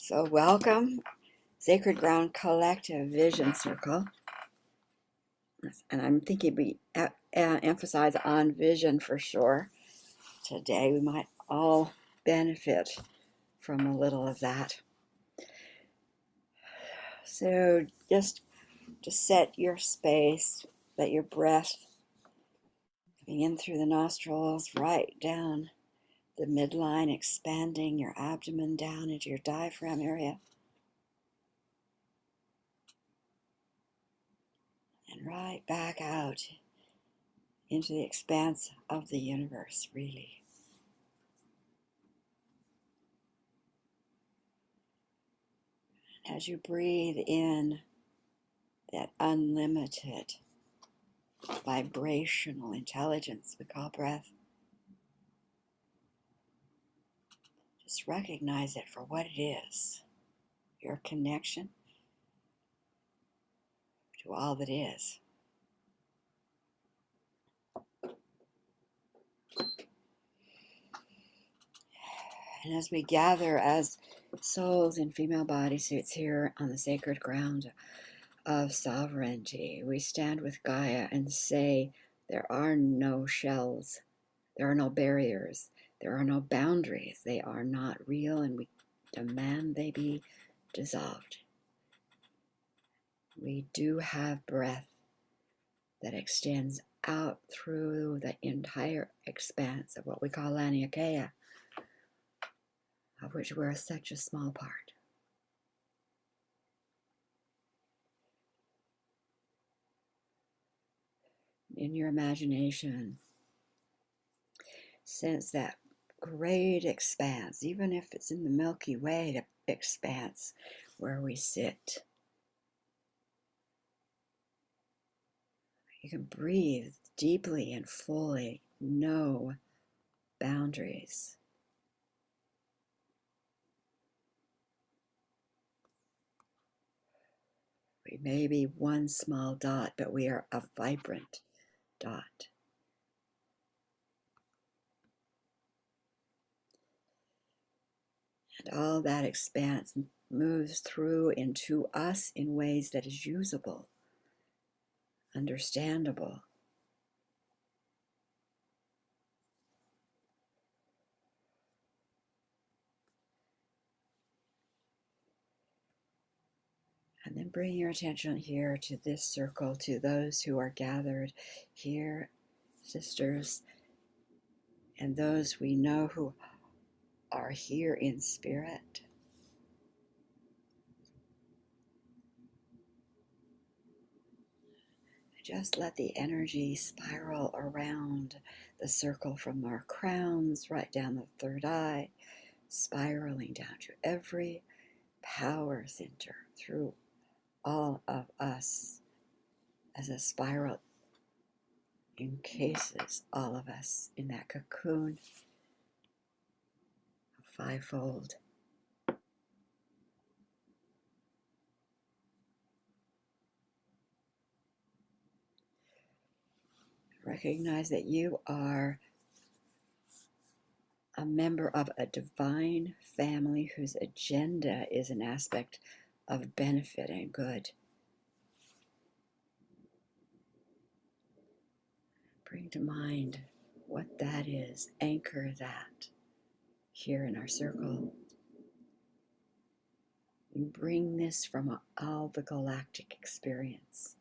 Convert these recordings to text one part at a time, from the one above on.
So welcome, Sacred Ground Collective Vision Circle. And I'm thinking we emphasize on vision for sure. Today we might all benefit from a little of that. So just to set your space, let your breath coming in through the nostrils, right down the midline, expanding your abdomen down into your diaphragm area. And right back out into the expanse of the universe, really. As you breathe in that unlimited vibrational intelligence we call breath, just recognize it for what it is, your connection to all that is. And as we gather as souls in female bodysuits here on the sacred ground of sovereignty, we stand with Gaia and say, there are no shells, there are no barriers, there are no boundaries. They are not real, and we demand they be dissolved. We do have breath that extends out through the entire expanse of what we call Laniakea, of which we're such a small part. In your imagination, sense that great expanse, even if it's in the Milky Way expanse where we sit. You can breathe deeply and fully, no boundaries. We may be one small dot, but we are a vibrant dot. And all that expanse moves through into us in ways that is usable, understandable. And then bring your attention here to this circle, to those who are gathered here, sisters, and those we know who are here in spirit. Just let the energy spiral around the circle from our crowns right down the third eye, spiraling down to every power center through all of us as a spiral encases all of us in that cocoon of fivefold. Recognize that you are a member of a divine family whose agenda is an aspect of benefit and good. Bring to mind what that is. Anchor that here in our circle. You bring this from all the galactic experience,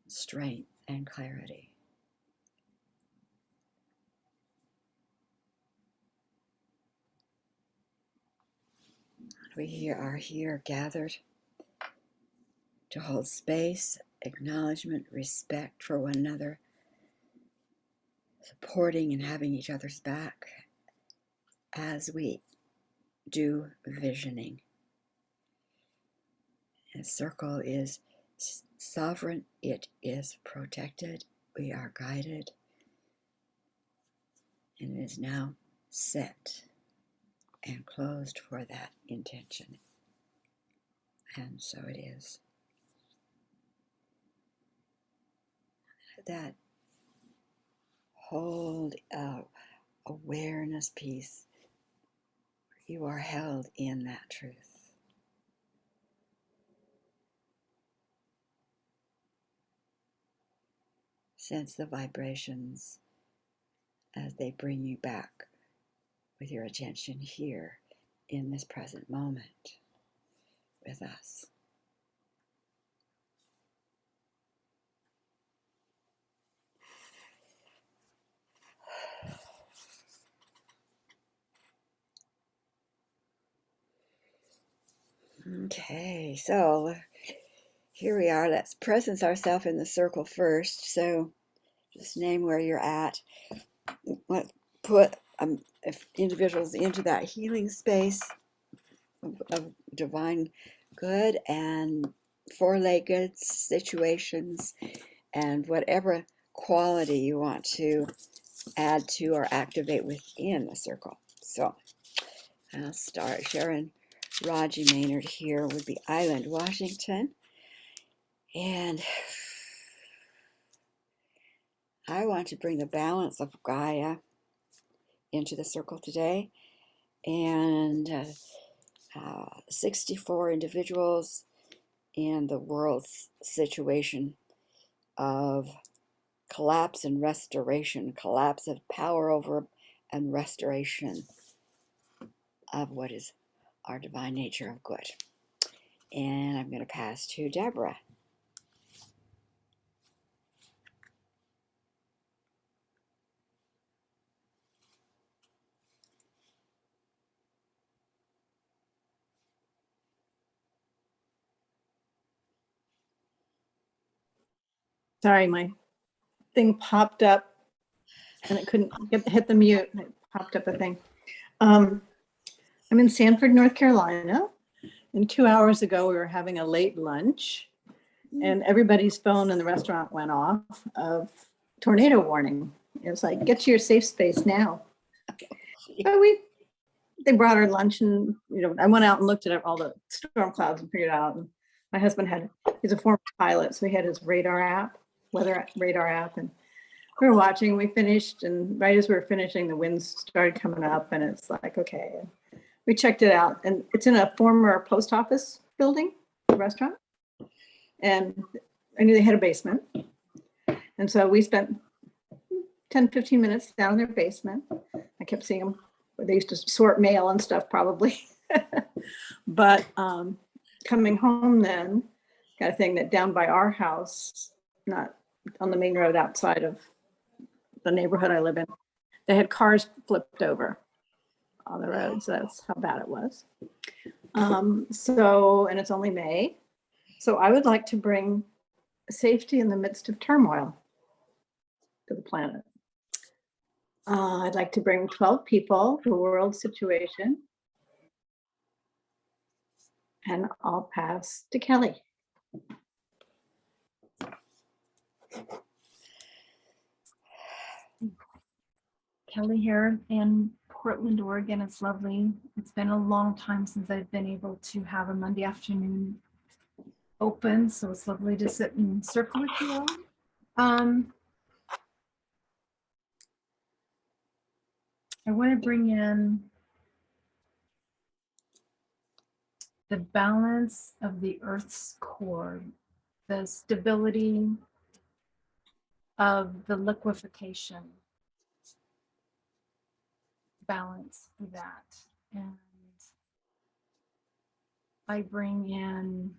strength and clarity. We are here gathered to hold space, acknowledgement, respect for one another, supporting and having each other's back as we do visioning. And the circle is sovereign, it is protected, we are guided, and it is now set and closed for that intention. And so it is. That hold awareness piece, you are held in that truth. Sense the vibrations as they bring you back with your attention here in this present moment with us. Okay, so here we are. Let's presence ourselves in the circle first. So just name where you're at. Put if individuals into that healing space of divine good and four-legged situations and whatever quality you want to add to or activate within the circle. So I'll start. Sharon Raji Maynard here would be Island, Washington. And I want to bring the balance of Gaia into the circle today. And 64 individuals in the world's situation of collapse and restoration, collapse of power over and restoration of what is our divine nature of good. And I'm going to pass to Deborah. Sorry, my thing popped up and it couldn't hit the mute. It popped up a thing. I'm in Sanford, North Carolina. And 2 hours ago, we were having a late lunch and everybody's phone in the restaurant went off of tornado warning. It was like, get to your safe space now. But they brought our lunch and, I went out and looked at all the storm clouds and figured it out. And my husband he's a former pilot, so he had his weather radar app, and we were watching. We finished, and right as we were finishing, the winds started coming up, and it's like, okay. We checked it out, and it's in a former post office building, restaurant, and I knew they had a basement, and so we spent 10, 15 minutes down in their basement. I kept seeing them. They used to sort mail and stuff, probably. But coming home then, got a thing that down by our house, not on the main road outside of the neighborhood I live in, they had cars flipped over on the road. So that's how bad it was. And it's only May. So I would like to bring safety in the midst of turmoil to the planet. I'd like to bring 12 people to a world situation. And I'll pass to Kelly. Kelly here in Portland, Oregon. It's lovely. It's been a long time since I've been able to have a Monday afternoon open, so it's lovely to sit and circle with you all. I want to bring in the balance of the Earth's core, the stability of the liquefaction, balance for that. And I bring in,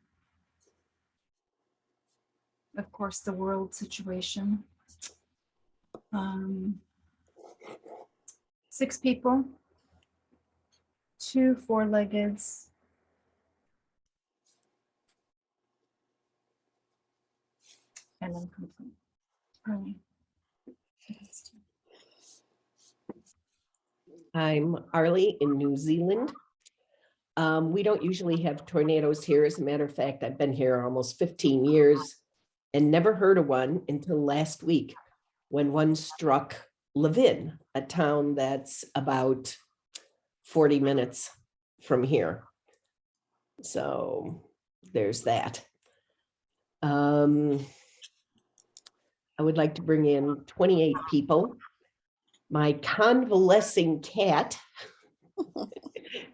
of course, the world situation. 6 people, 2 four-leggeds, and I'm complete. Early. I'm Arlie in New Zealand. We don't usually have tornadoes here. As a matter of fact, I've been here almost 15 years and never heard of one until last week when one struck Levin, a town that's about 40 minutes from here. So there's that. I would like to bring in 28 people. My convalescing cat,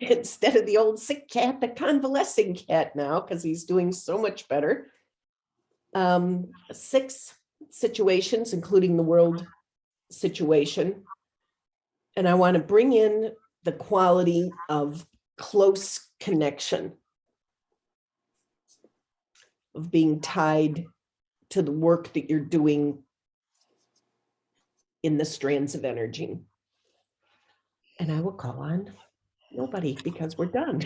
instead of the old sick cat, the convalescing cat now, because he's doing so much better. 6 situations, including the world situation. And I want to bring in the quality of close connection, of being tied to the work that you're doing in the strands of energy. And I will call on nobody because we're done.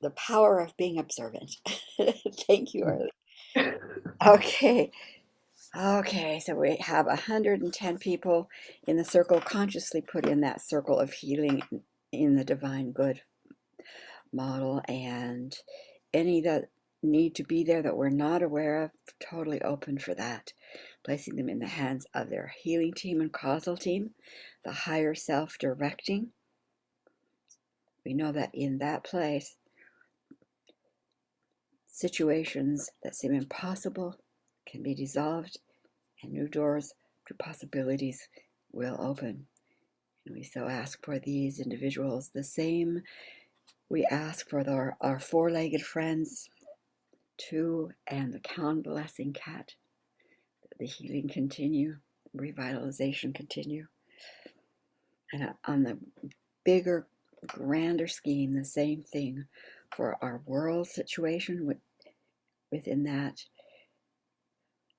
The power of being observant. Thank you, Arlie. Okay. Okay, so we have 110 people in the circle, consciously put in that circle of healing in the divine good model, and any that need to be there that we're not aware of, totally open for that, placing them in the hands of their healing team and causal team, the higher self directing. We know that in that place, situations that seem impossible can be dissolved and new doors to possibilities will open. And we so ask for these individuals the same we ask for our four-legged friends too, and the convalescing cat, that the healing continue, revitalization continue. And on the bigger, grander scheme, the same thing for our world situation within that,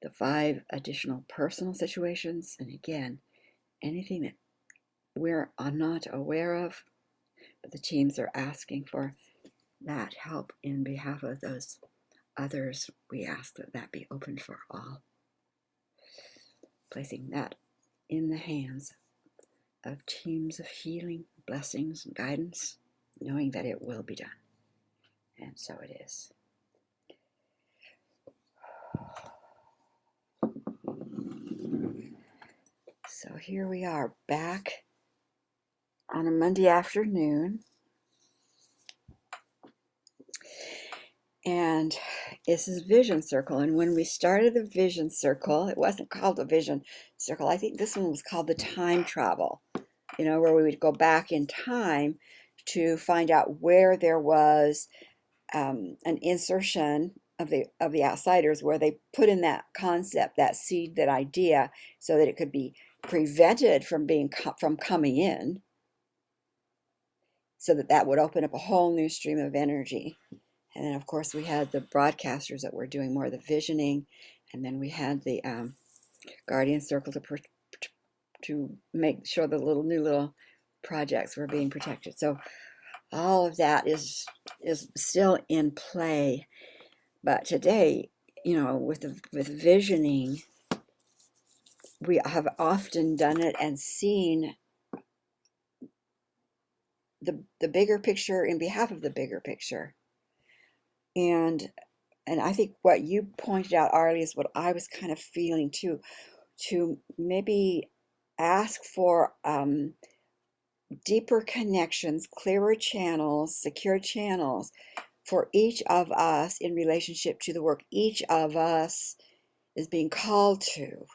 the 5 additional personal situations, and again, anything that we're not aware of, but the teams are asking for that help in behalf of those others. We ask that that be open for all, placing that in the hands of teams of healing, blessings, and guidance, knowing that it will be done. And so it is. So here we are back on a Monday afternoon. And this is Vision Circle. And when we started the Vision Circle, it wasn't called a Vision Circle. I think this one was called the Time Travel, where we would go back in time to find out where there was an insertion of the outsiders, where they put in that concept, that seed, that idea, so that it could be prevented from from coming in, so that would open up a whole new stream of energy. And then, of course, we had the broadcasters that were doing more of the visioning. And then we had the Guardian Circle to make sure the new little projects were being protected. So all of that is still in play. But today, with visioning, we have often done it and seen the bigger picture in behalf of the bigger picture. And I think what you pointed out, Arlie, is what I was kind of feeling too, to maybe ask for deeper connections, clearer channels, secure channels for each of us in relationship to the work each of us is being called to.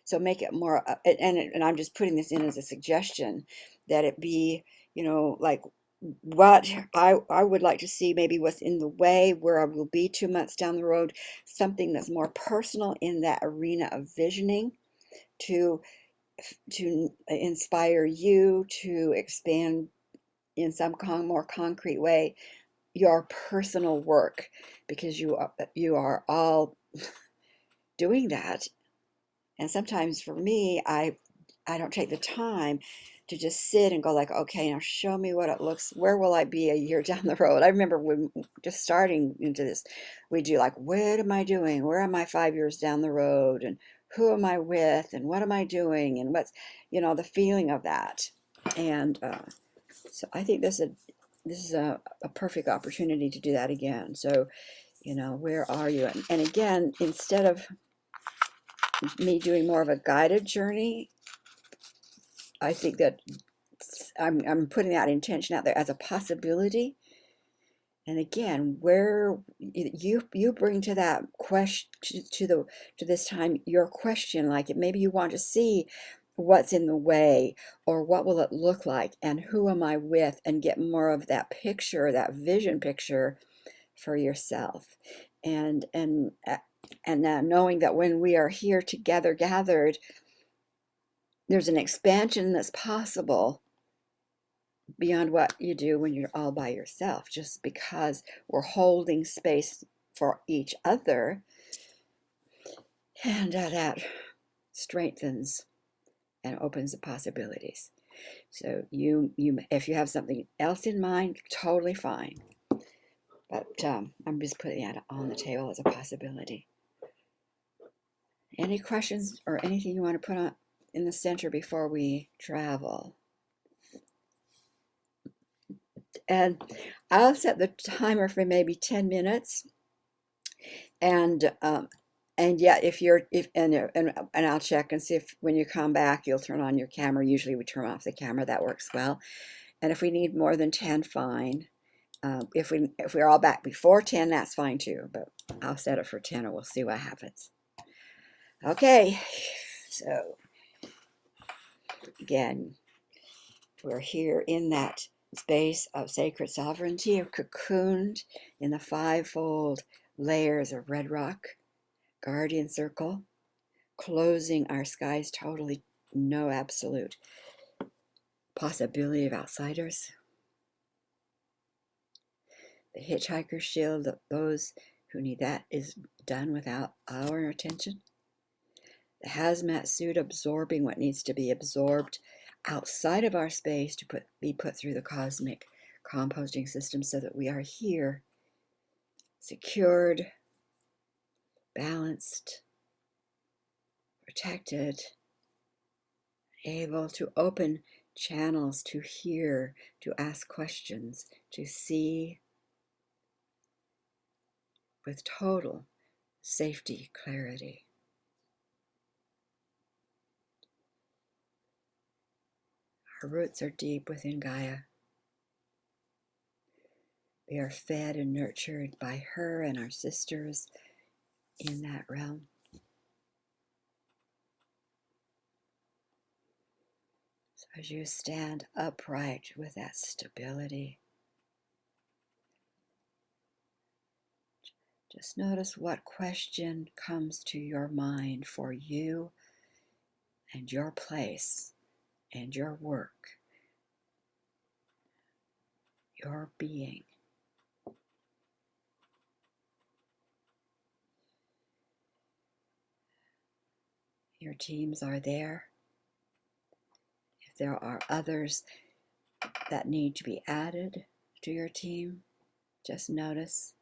So make it more, and I'm just putting this in as a suggestion, that it be, like what I would like to see, maybe what's in the way, where I will be 2 months down the road, something that's more personal in that arena of visioning to inspire you to expand in some more concrete way your personal work, because you are all doing that. And sometimes for me, I don't take the time to just sit and go like, okay, now show me what it looks, where will I be a year down the road? I remember when just starting into this, we do like, what am I doing? Where am I 5 years down the road? And who am I with? And what am I doing? And what's, the feeling of that. And so I think this is a perfect opportunity to do that again. So, where are you? And again, instead of me doing more of a guided journey, I think that I'm putting that intention out there as a possibility. And again, where you bring to that question, to this time, your question, like maybe you want to see what's in the way, or what will it look like, and who am I with, and get more of that picture, that vision picture for yourself. and now knowing that when we are here together gathered, there's an expansion that's possible beyond what you do when you're all by yourself, just because we're holding space for each other. And that strengthens and opens the possibilities. So if you have something else in mind, totally fine. But I'm just putting that on the table as a possibility. Any questions or anything you want to put on in the center before we travel? And I'll set the timer for maybe 10 minutes. And yeah, and I'll check and see if when you come back, you'll turn on your camera. Usually we turn off the camera. That works well. And if we need more than 10, fine. If we're all back before 10, that's fine too. But I'll set it for 10 and we'll see what happens. Okay. So again, we're here in that space of sacred sovereignty, cocooned in the fivefold layers of red rock, guardian circle, closing our skies totally, no absolute possibility of outsiders. The hitchhiker's shield of those who need that is done without our attention. The hazmat suit absorbing what needs to be absorbed outside of our space to be put through the cosmic composting system so that we are here, secured, balanced, protected, able to open channels to hear, to ask questions, to see with total safety, clarity. Our roots are deep within Gaia. We are fed and nurtured by her and our sisters in that realm. So as you stand upright with that stability, just notice what question comes to your mind for you and your place and your work, your being. Your teams are there. If there are others that need to be added to your team, just notice,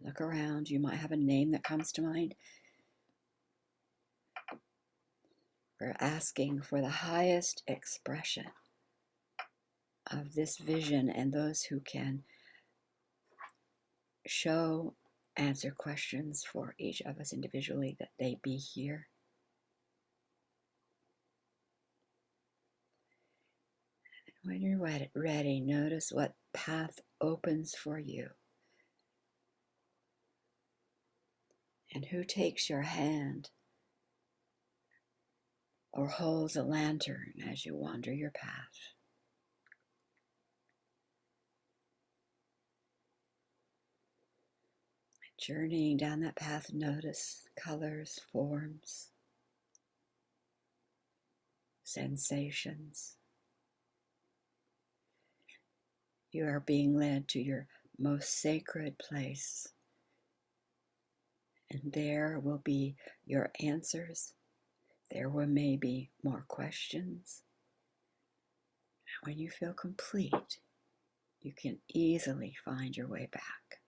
look around. You might have a name that comes to mind. We're asking for the highest expression of this vision and those who can show, answer questions for each of us individually, that they be here. When you're ready, notice what path opens for you and who takes your hand or holds a lantern as you wander your path. Journeying down that path, notice colors, forms, sensations. You are being led to your most sacred place, and there will be your answers. There will maybe more questions. When you feel complete, you can easily find your way back.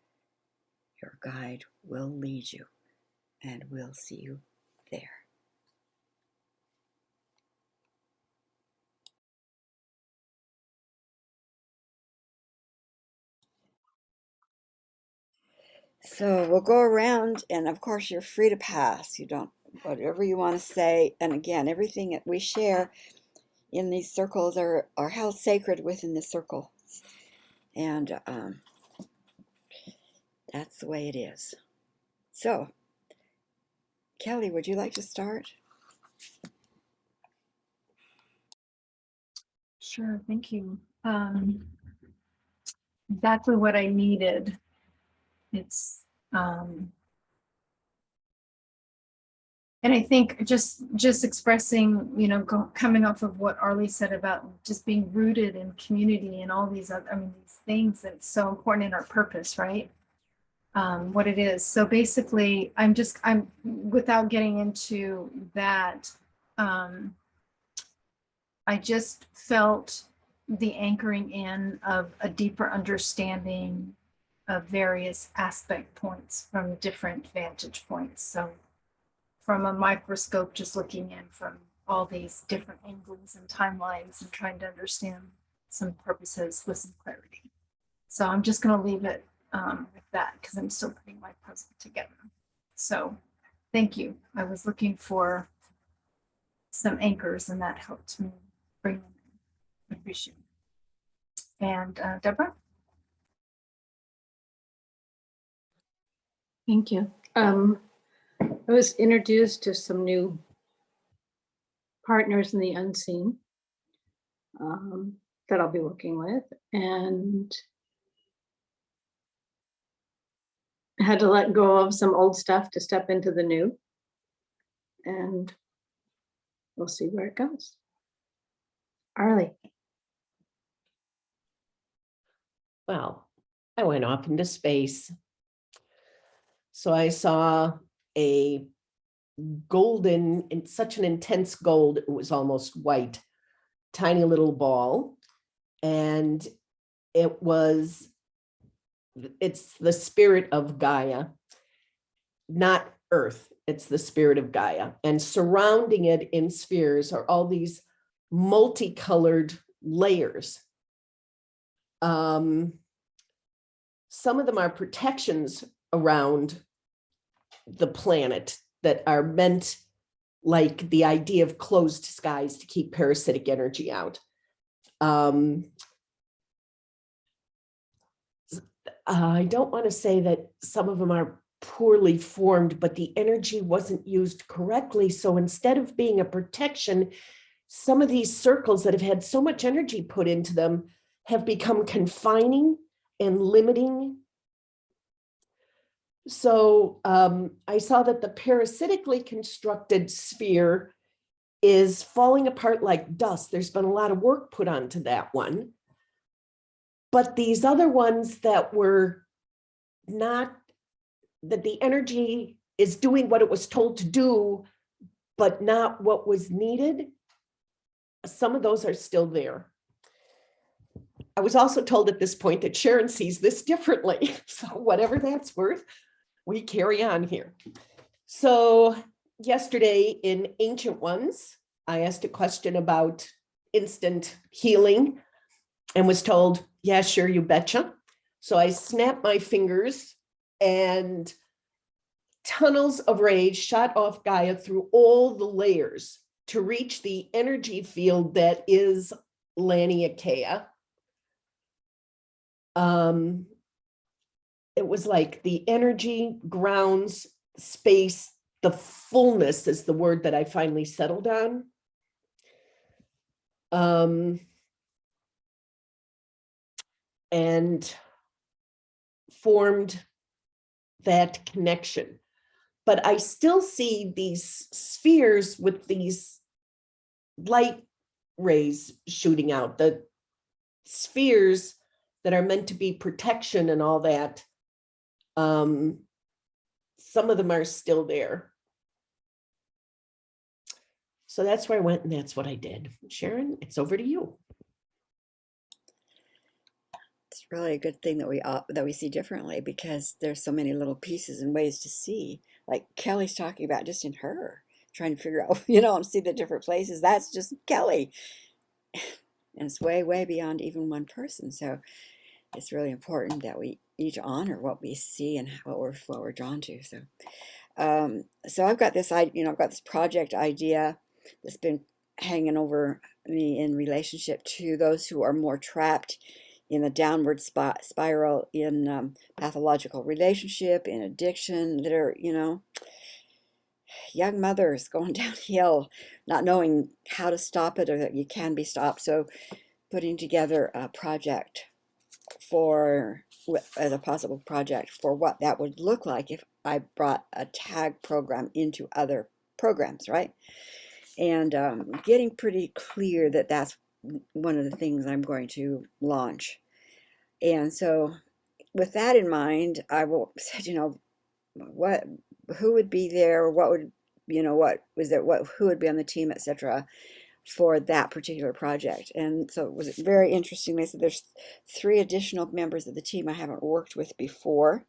Your guide will lead you, and we'll see you there. So we'll go around, and of course you're free to pass. You don't, whatever you want to say. And again, everything that we share in these circles are held sacred within the circles. And that's the way it is. So, Kelly, would you like to start? Sure, thank you. Exactly what I needed. It's And I think just expressing, coming off of what Arlie said about just being rooted in community and all these other, these things that's so important in our purpose, right? What it is. So basically, I'm without getting into that, I just felt the anchoring in of a deeper understanding of various aspect points from different vantage points. So from a microscope, just looking in from all these different angles and timelines and trying to understand some purposes with some clarity. So I'm just going to leave it with that because I'm still putting my puzzle together. So thank you. I was looking for some anchors and that helped me bring them in. I appreciate it. And Deborah? Thank you. I was introduced to some new partners in the unseen that I'll be working with, and I had to let go of some old stuff to step into the new, and we'll see where it goes. Arlie. Well, I went off into space. So I saw a golden, in such an intense gold, it was almost white, tiny little ball. And it's the spirit of Gaia, not Earth. It's the spirit of Gaia. And surrounding it in spheres are all these multicolored layers. Some of them are protections around the planet that are meant, like the idea of closed skies, to keep parasitic energy out. I don't want to say that some of them are poorly formed, but the energy wasn't used correctly. So instead of being a protection, some of these circles that have had so much energy put into them have become confining and limiting. So I saw that the parasitically constructed sphere is falling apart like dust. There's been a lot of work put onto that one. But these other ones that were not, that the energy is doing what it was told to do, but not what was needed, some of those are still there. I was also told at this point that Sharon sees this differently. So whatever that's worth, we carry on here. So yesterday in Ancient Ones, I asked a question about instant healing and was told, yeah, sure, you betcha. So I snapped my fingers and tunnels of rage shot off Gaia through all the layers to reach the energy field that is Laniakea. It was like the energy, grounds, space, the fullness is the word that I finally settled on. And formed that connection. But I still see these spheres with these light rays shooting out, the spheres that are meant to be protection and all that. Some of them are still there. So that's where I went and that's what I did. Sharon, it's over to you. It's really a good thing that we see differently, because there's so many little pieces and ways to see. Like Kelly's talking about, just in her trying to figure out, and see the different places. That's just Kelly, and it's way, way beyond even one person. So it's really important that we each honor what we see and what we're drawn to. So I've got this project idea that's been hanging over me in relationship to those who are more trapped in a downward spiral in pathological relationship, in addiction, that are, young mothers going downhill, not knowing how to stop it or that you can be stopped. So putting together a project as a possible project for what that would look like if I brought a tag program into other programs, right? And getting pretty clear that that's one of the things I'm going to launch. And so, with that in mind, I said, what, who would be there, what would, what was there, who would be on the team, etc., for that particular project. And so it was very interesting. They said there's 3 additional members of the team I haven't worked with before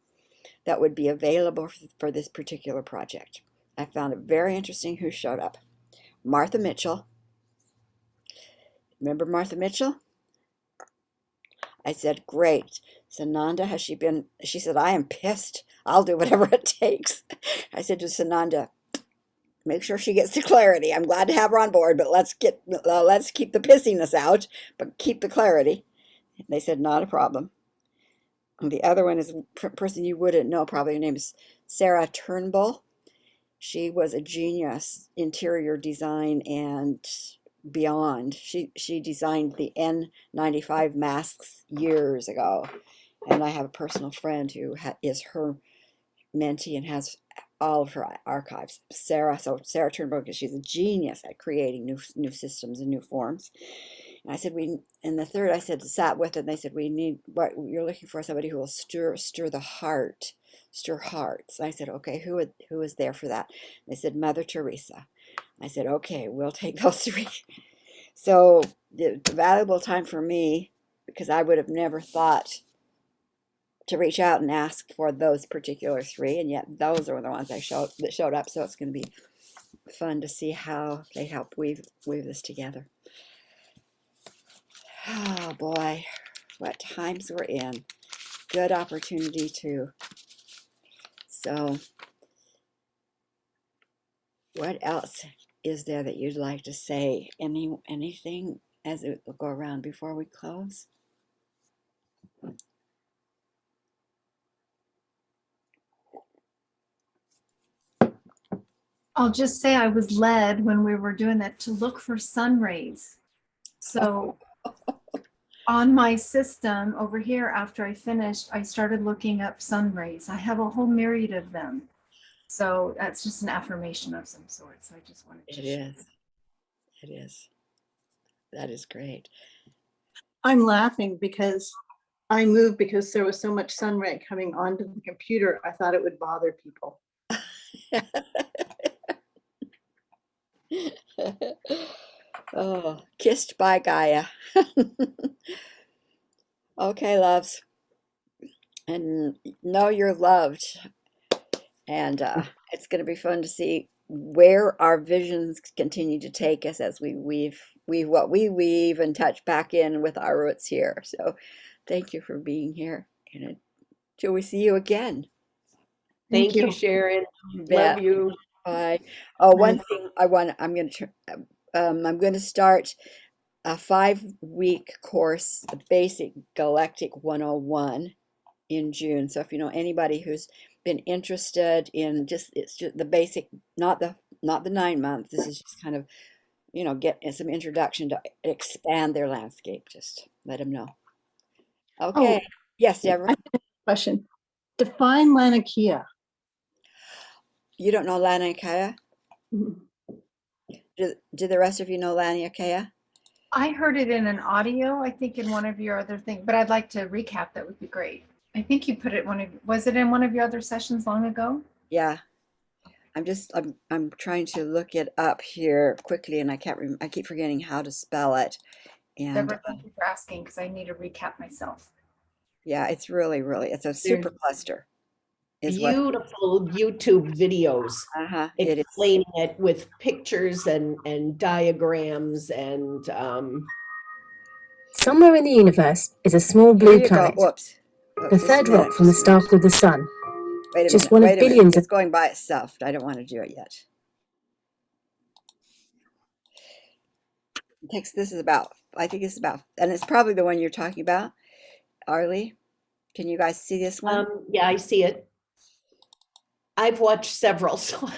that would be available for this particular project. I found it very interesting who showed up. Martha Mitchell. Remember Martha Mitchell? I said, great. Sananda, has she been? She said, I am pissed. I'll do whatever it takes. I said to Sananda, make sure she gets to clarity. I'm glad to have her on board, but let's keep the pissiness out, but keep the clarity. They said, not a problem. And the other one is a person you wouldn't know, probably. Her name is Sarah Turnbull. She was a genius, interior design and beyond. She designed the N95 masks years ago, and I have a personal friend who is her mentee and has all of her archives. Sarah Turnbull, she's a genius at creating new systems and new forms. And I said, and the third I said, sat with it, and they said, we need, what you're looking for, somebody who will stir the heart, stir hearts. I said, okay, who is there for that? They said, Mother Teresa. I said, okay, we'll take those 3. So the valuable time for me, because I would have never thought to reach out and ask for those particular 3, and yet those are the ones that showed up. So it's going to be fun to see how they help weave this together. Oh boy, what times we're in. Good opportunity too. So what else is there that you'd like to say? Anything as it will go around before we close? I'll just say I was led when we were doing that to look for sun rays. So on my system over here, after I finished, I started looking up sun rays. I have a whole myriad of them. So that's just an affirmation of some sort. So I just wanted to share. It is. That is great. I'm laughing because I moved because there was so much sun ray coming onto the computer. I thought it would bother people. Oh, kissed by Gaia. Okay, loves. And know you're loved. And it's going to be fun to see where our visions continue to take us as we weave what we weave and touch back in with our roots here. So thank you for being here. And until we see you again. Thank you, Sharon. Love you. Bye. Oh, one thing I'm going to start a 5-week course, the Basic Galactic 101 in June. So if you know anybody who's been interested in it's just the basic, not the 9 months. This is just kind of, get some introduction to expand their landscape. Just let them know. Okay. Oh, yes, Deborah. Question. Define Laniakea. You don't know Laniakea? Mhm. Do the rest of you know Laniakea? I heard it in an audio, I think in one of your other things, but I'd like to recap. That would be great. I think you put it was it in one of your other sessions long ago? Yeah. I'm trying to look it up here quickly, and I keep forgetting how to spell it. And Deborah, thank you for asking, because I need to recap myself. yeah, it's really, it's a super cluster. Beautiful YouTube videos explaining it with pictures and diagrams and somewhere in the universe is a small blue planet. Whoops. The third rock from the star called the Sun. Wait a Just minute. one of billions. It's going by itself. I don't want to do it yet. This is about, I think it's about, and it's probably the one you're talking about, Arlie. Can you guys see this one? Yeah, I see it. I've watched several, so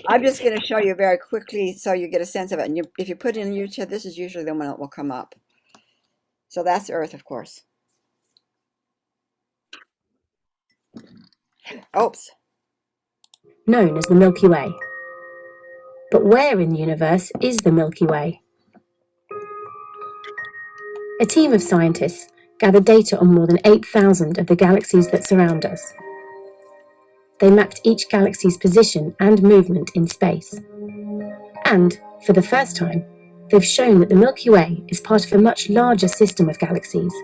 I'm just going to show you very quickly so you get a sense of it. And if you put in YouTube, this is usually the one that will come up. So that's Earth, of course. Oops. Known as the Milky Way. But where in the universe is the Milky Way? A team of scientists gathered data on more than 8,000 of the galaxies that surround us. They mapped each galaxy's position and movement in space. And, for the first time, they've shown that the Milky Way is part of a much larger system of galaxies,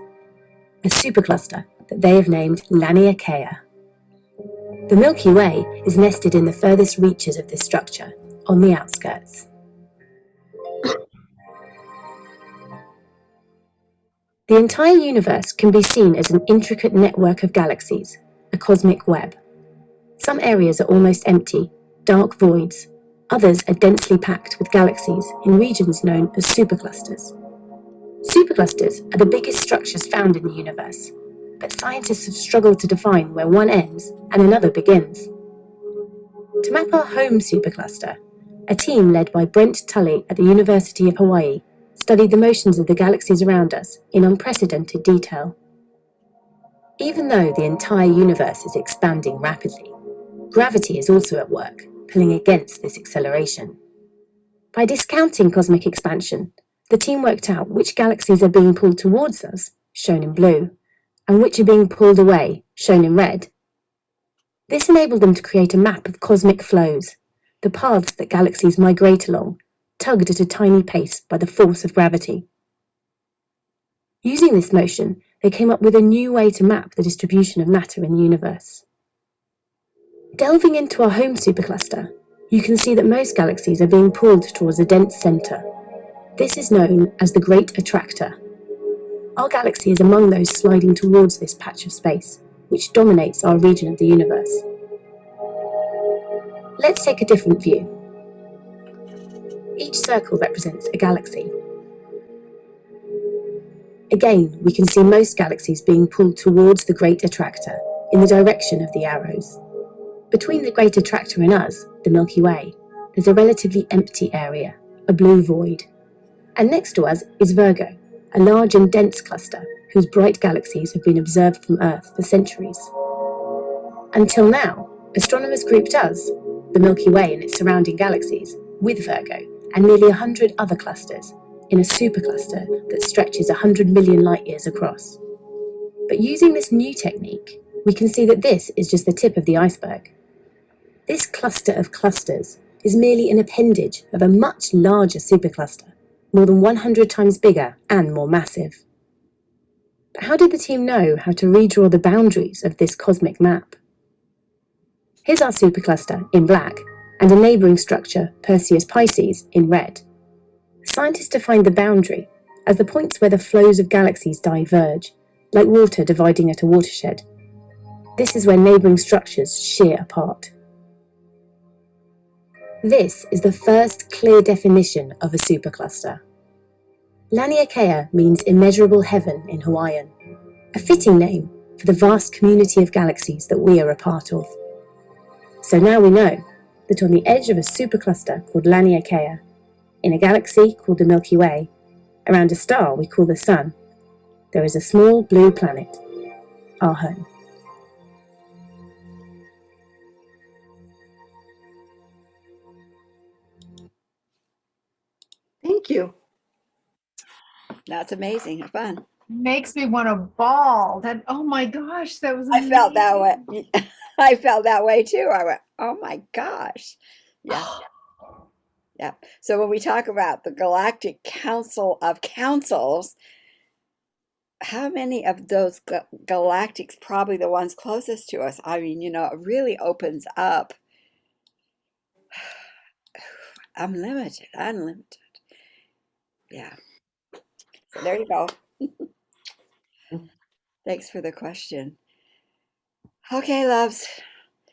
a supercluster that they have named Laniakea. The Milky Way is nested in the furthest reaches of this structure, on the outskirts. The entire universe can be seen as an intricate network of galaxies, a cosmic web. Some areas are almost empty, dark voids. Others are densely packed with galaxies in regions known as superclusters. Superclusters are the biggest structures found in the universe, but scientists have struggled to define where one ends and another begins. To map our home supercluster, a team led by Brent Tully at the University of Hawaii studied the motions of the galaxies around us in unprecedented detail. Even though the entire universe is expanding rapidly, gravity is also at work, pulling against this acceleration. By discounting cosmic expansion, the team worked out which galaxies are being pulled towards us, shown in blue, and which are being pulled away, shown in red. This enabled them to create a map of cosmic flows, the paths that galaxies migrate along, tugged at a tiny pace by the force of gravity. Using this motion, they came up with a new way to map the distribution of matter in the universe. Delving into our home supercluster, you can see that most galaxies are being pulled towards a dense centre. This is known as the Great Attractor. Our galaxy is among those sliding towards this patch of space, which dominates our region of the universe. Let's take a different view. Each circle represents a galaxy. Again, we can see most galaxies being pulled towards the Great Attractor in the direction of the arrows. Between the Great Attractor and us, the Milky Way, there's a relatively empty area, a blue void. And next to us is Virgo, a large and dense cluster whose bright galaxies have been observed from Earth for centuries. Until now, astronomers grouped us, the Milky Way and its surrounding galaxies, with Virgo and nearly 100 other clusters in a supercluster that stretches 100 million light-years across. But using this new technique, we can see that this is just the tip of the iceberg. This cluster of clusters is merely an appendage of a much larger supercluster, more than 100 times bigger and more massive. But how did the team know how to redraw the boundaries of this cosmic map? Here's our supercluster in black, and a neighbouring structure, Perseus Pisces, in red. Scientists defined the boundary as the points where the flows of galaxies diverge, like water dividing at a watershed. This is where neighbouring structures shear apart. This is the first clear definition of a supercluster. Laniakea means immeasurable heaven in Hawaiian, a fitting name for the vast community of galaxies that we are a part of. So now we know that on the edge of a supercluster called Laniakea, in a galaxy called the Milky Way, around a star we call the Sun, there is a small blue planet, our home. Thank you. That's amazing. Fun. Makes me want to bawl. That, oh my gosh, that was I felt that amazing. way. I felt that way too. I went, oh my gosh. Yeah. Yeah. So when we talk about the Galactic Council of Councils, how many of those galactics, probably the ones closest to us? I mean, it really opens up unlimited. Yeah. So there you go. Thanks for the question. Okay, loves.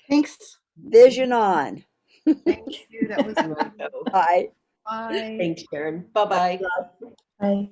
Thanks. Vision on. Thank you. That was Right. Bye. Bye. Thanks, Sharon. Bye-bye. Bye.